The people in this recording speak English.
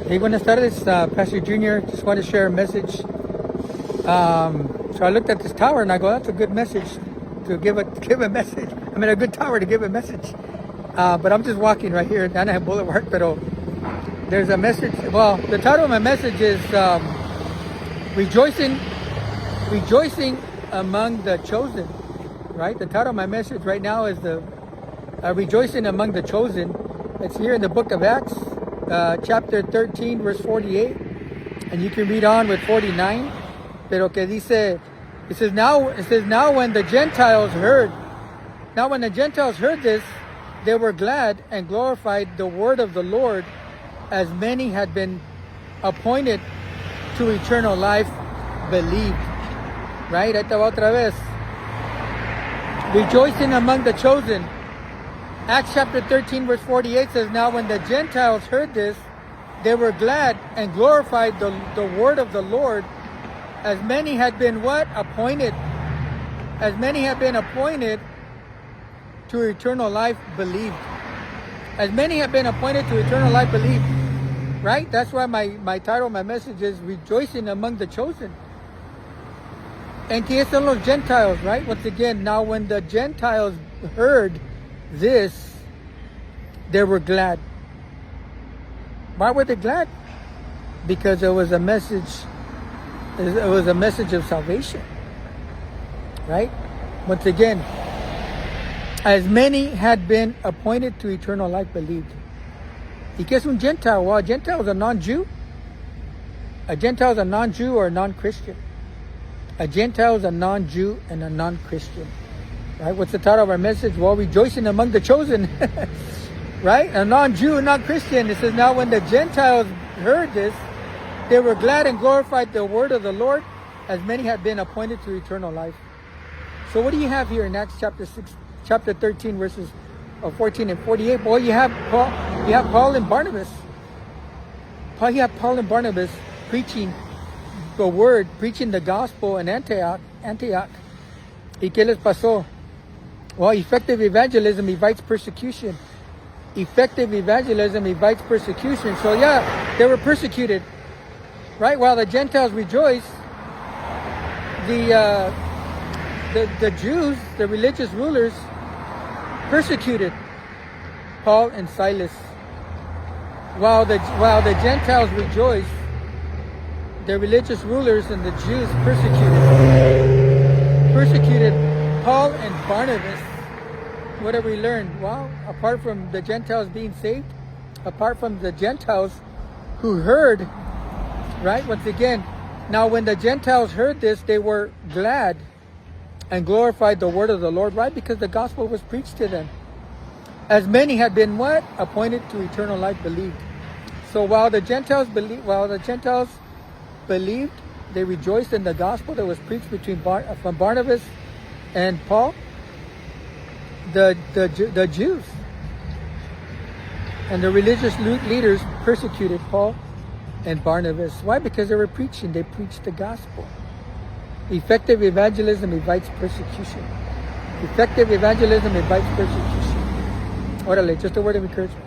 Hey, buenas tardes, Pastor Junior. Just want to share a message. So I looked at this tower and I go, that's a good message to give a message. I mean, a good tower to give a message. But I'm just walking right here at Anaheim Boulevard. But there's a message. Well, the title of my message is rejoicing among the chosen. Right. The title of my message right now is the rejoicing among the chosen. It's here in the book of Acts. Chapter 13, verse 48, and you can read on with 49. Pero que dice, it says now when the Gentiles heard this, they were glad and glorified the word of the Lord, as many had been appointed to eternal life believed. Right? Ahí te va otra vez. Rejoicing among the chosen. Acts chapter 13 verse 48 says, now when the Gentiles heard this, they were glad and glorified the word of the Lord, as many had been what? Appointed. As many had been appointed to eternal life believed. As many have been appointed to eternal life believed. Right? That's why my title, my message is rejoicing among the chosen. And que son los Gentiles, right? Once again, now when the Gentiles heard this, they were glad. Why were they glad? Because it was a message. It was a message of salvation. Right? Once again, as many had been appointed to eternal life believed. ¿Y qué es un Gentile? Well, a Gentile is a non-Jew. A Gentile is a non-Jew or a non-Christian. A Gentile is a non-Jew and a non-Christian. Right? What's the title of our message? Well, rejoicing among the chosen. Right? A non-Jew, non-Christian. It says, now when the Gentiles heard this, they were glad and glorified the word of the Lord, as many had been appointed to eternal life. So what do you have here in Acts chapter 13, verses 14 and 48? Well, you have Paul and Barnabas. You have Paul and Barnabas preaching the word, preaching the gospel in Antioch. ¿Y qué les pasó? Well, effective evangelism invites persecution. Effective evangelism invites persecution. So yeah, they were persecuted. Right? While the Gentiles rejoiced, the Jews, the religious rulers, persecuted Paul and Silas. While the Gentiles rejoiced, the religious rulers and the Jews persecuted Paul and Barnabas. What have we learned? Well, apart from the Gentiles being saved, apart from the Gentiles who heard, right? Once again, now when the Gentiles heard this, they were glad and glorified the word of the Lord, right? Because the gospel was preached to them. As many had been what? Appointed to eternal life believed. So while the Gentiles believed, they rejoiced in the gospel that was preached from Barnabas and Paul. The Jews and the religious leaders persecuted Paul and Barnabas. Why? Because they were preaching. They preached the gospel. Effective evangelism invites persecution. Effective evangelism invites persecution. Órale, just a word of encouragement.